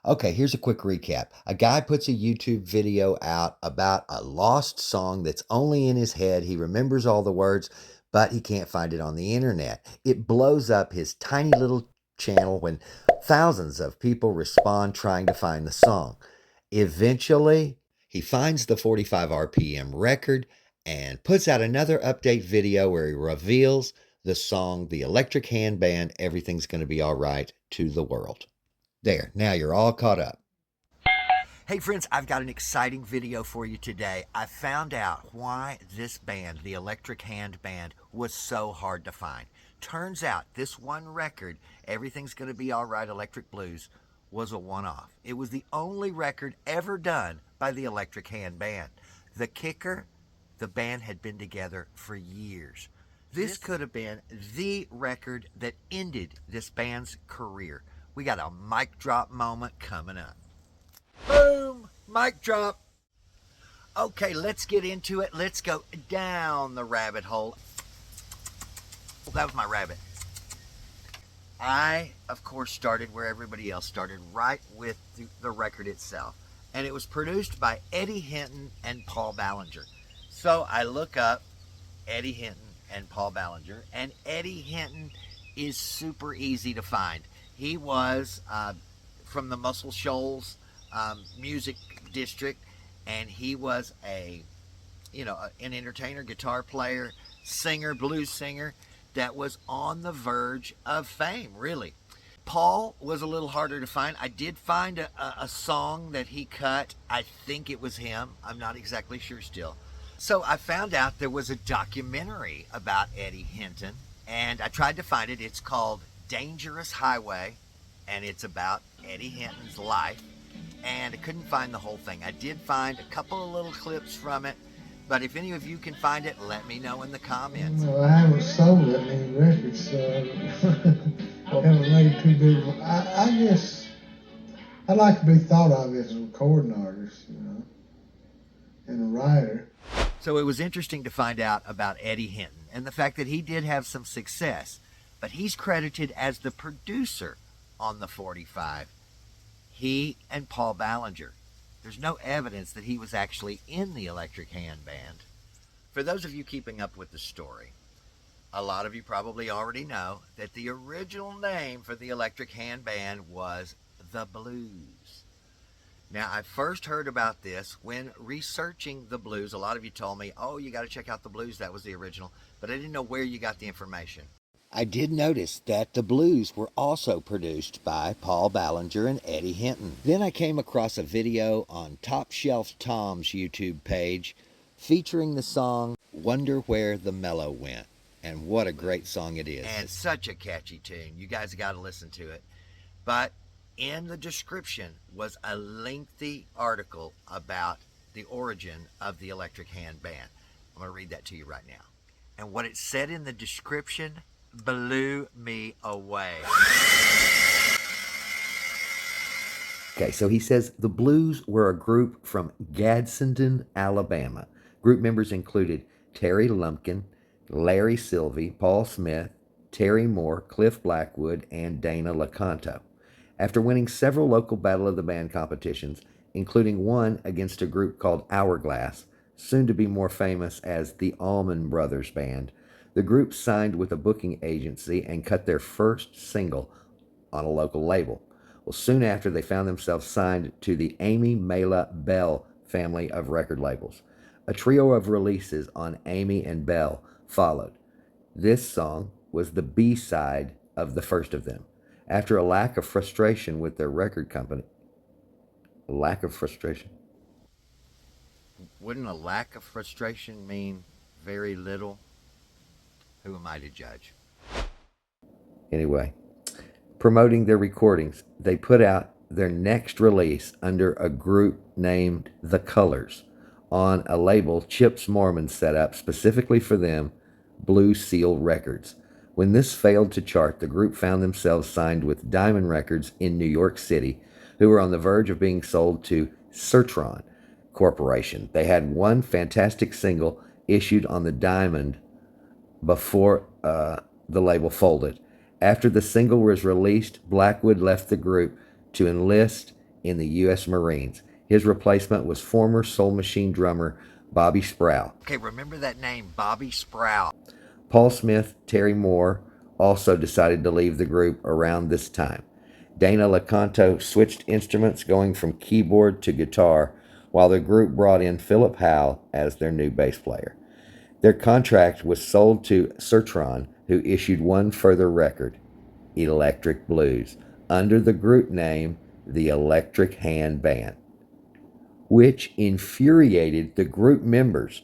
Okay, here's a quick recap. A guy puts a YouTube video out about a lost song that's only in his head. He remembers all the words, but he can't find it on the internet. It blows up his tiny little channel when thousands of people respond trying to find the song. Eventually, he finds the 45 RPM record and puts out another update video where he reveals the song, The Electric Hand Band, Everything's Gonna Be All Right, to the world. There, now you're all caught up. Hey friends, I've got an exciting video for you today. I found out why this band, the Electric Hand Band, was so hard to find. Turns out this one record, Everything's Gonna Be All Right, Electric Blues, was a one-off. It was the only record ever done by the Electric Hand Band. The kicker, the band had been together for years. This could have been the record that ended this band's career. We got a mic drop moment coming up. Boom! Mic drop. Okay, let's get into it. Let's go down the rabbit hole. That was my rabbit. I, of course, started where everybody else started, right with the record itself. And it was produced by Eddie Hinton and Paul Ballenger. So I look up Eddie Hinton and Paul Ballenger, and Eddie Hinton is super easy to find. He was from the Muscle Shoals music district, and he was an entertainer, guitar player, singer, blues singer that was on the verge of fame, really. Paul was a little harder to find. I did find a song that he cut. I think it was him. I'm not exactly sure still. So I found out there was a documentary about Eddie Hinton, and I tried to find it. It's called Dangerous Highway, and it's about Eddie Hinton's life, and I couldn't find the whole thing. I did find a couple of little clips from it, but if any of you can find it, let me know in the comments. Well, I haven't sold that many records, so I haven't made too big. I guess I like to be thought of as a recording artist, and a writer. So it was interesting to find out about Eddie Hinton and the fact that he did have some success, but he's credited as the producer on the 45. He and Paul Ballenger. There's no evidence that he was actually in the Electric Hand Band. For those of you keeping up with the story, a lot of you probably already know that the original name for the Electric Hand Band was the Bleus. Now, I first heard about this when researching the Bleus. A lot of you told me, oh, you got to check out the Bleus. That was the original. But I didn't know where you got the information. I did notice that the Bleus were also produced by Paul Ballenger and Eddie Hinton. Then I came across a video on Top Shelf Tom's YouTube page featuring the song Wonder Where the Mellow Went. And what a great song it is. And such a catchy tune. You guys got to listen to it. But in the description was a lengthy article about the origin of the Electric Hand Band. I'm going to read that to you right now. And what it said in the description blew me away. Okay, so he says the Bleus were a group from Gadsden, Alabama. Group members included Terry Lumpkin, Larry Sylvie, Paul Smith, Terry Moore, Cliff Blackwood, and Dana LaCanto. After winning several local Battle of the Band competitions, including one against a group called Hourglass, soon to be more famous as the Allman Brothers Band, the group signed with a booking agency and cut their first single on a local label. Well, soon after, they found themselves signed to the Amy Mela Bell family of record labels. A trio of releases on Amy and Bell followed. This song was the B-side of the first of them. After a lack of frustration with their record company. A lack of frustration? Wouldn't a lack of frustration mean very little? Who am I to judge? Anyway, promoting their recordings, they put out their next release under a group named The Colors on a label Chips Mormon set up specifically for them, Blue Seal Records. When this failed to chart, the group found themselves signed with Diamond Records in New York City, who were on the verge of being sold to Sertron Corporation. They had one fantastic single issued on the Diamond before the label folded. After the single was released, Blackwood left the group to enlist in the U.S. Marines. His replacement was former Soul Machine drummer Bobby Sproul. Okay, remember that name, Bobby Sproul. Paul Smith, Terry Moore also decided to leave the group around this time. Dana LaCanto switched instruments, going from keyboard to guitar, while the group brought in Philip Howe as their new bass player. Their contract was sold to Sertron, who issued one further record, Electric Blues, under the group name the Electric Hand Band, which infuriated the group members.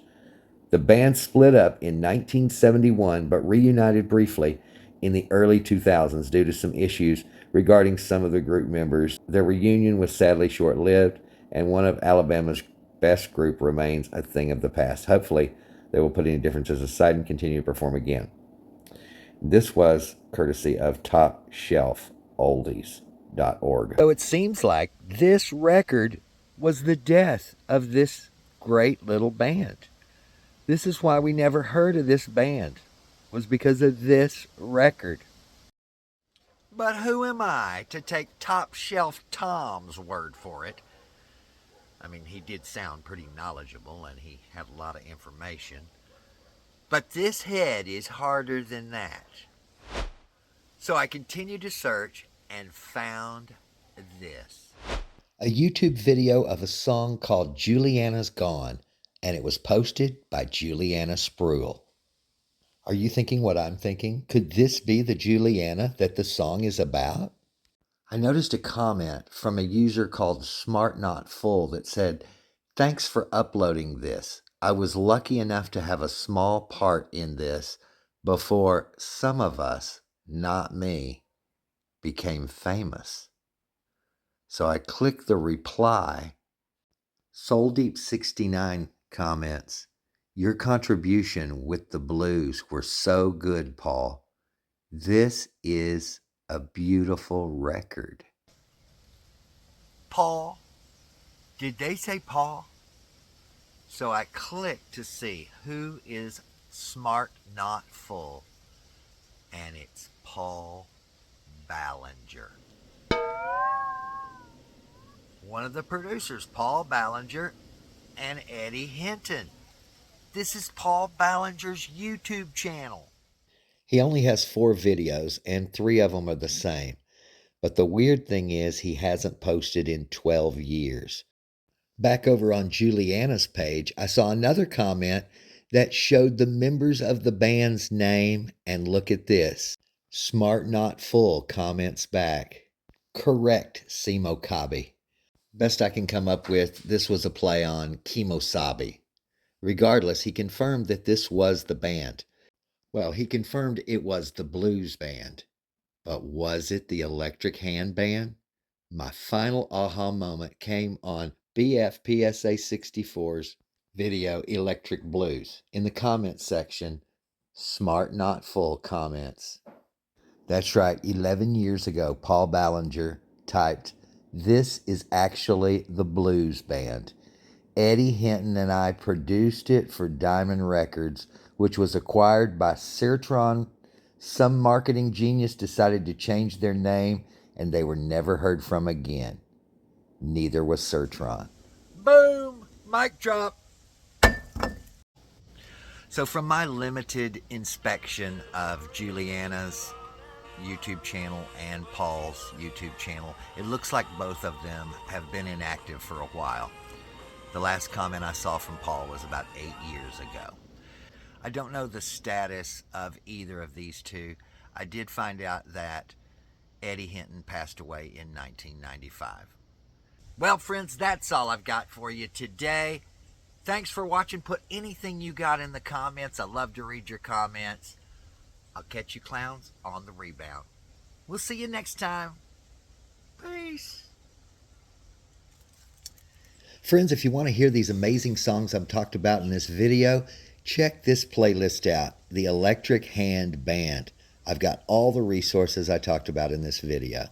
The band split up in 1971 but reunited briefly in the early 2000s due to some issues regarding some of the group members. Their reunion was sadly short-lived, and one of Alabama's best group remains a thing of the past. Hopefully, they will put any differences aside and continue to perform again. This was courtesy of TopShelfOldies.org. So it seems like this record was the death of this great little band. This is why we never heard of this band, was because of this record. But who am I to take Top Shelf Tom's word for it? I mean, he did sound pretty knowledgeable and he had a lot of information. But this head is harder than that. So I continued to search and found this. A YouTube video of a song called Juliana's Gone, and it was posted by Juliana Spruill. Are you thinking what I'm thinking? Could this be the Juliana that the song is about? I noticed a comment from a user called Smart Not Full that said, "Thanks for uploading this. I was lucky enough to have a small part in this before some of us, not me, became famous." So I clicked the reply. SoulDeep69 comments, "Your contribution with the blues were so good, Paul. This is a beautiful record." Paul? Did they say Paul? So I clicked to see who is Smart Not Full, and it's Paul Ballenger. One of the producers, Paul Ballenger and Eddie Hinton. This is Paul Ballenger's YouTube channel. He only has 4 videos, and 3 of them are the same. But the weird thing is he hasn't posted in 12 years. Back over on Juliana's page, I saw another comment that showed the members of the band's name, and look at this. Smart Not Full comments back, "Correct, Simo Kabi." Best I can come up with, this was a play on Kimosabi. Regardless, he confirmed that this was the band. Well, he confirmed it was the blues band. But was it the Electric Hand Band? My final aha moment came on BFPSA 64's video Electric Blues. In the comments section, Smart Not Full comments, "That's right, 11 years ago, Paul Ballenger typed, 'This is actually the blues band. Eddie Hinton and I produced it for Diamond Records, which was acquired by Sertron. Some marketing genius decided to change their name, and they were never heard from again. Neither was Sertron.'" Boom! Mic drop. So from my limited inspection of Juliana's YouTube channel and Paul's YouTube channel, it looks like both of them have been inactive for a while. The last comment I saw from Paul was about 8 years ago. I don't know the status of either of these two. I did find out that Eddie Hinton passed away in 1995. Well, friends, that's all I've got for you today. Thanks for watching. Put anything you got in the comments. I love to read your comments. I'll catch you clowns on the rebound. We'll see you next time. Peace. Friends, if you want to hear these amazing songs I've talked about in this video, check this playlist out, The Electric Hand Band. I've got all the resources I talked about in this video.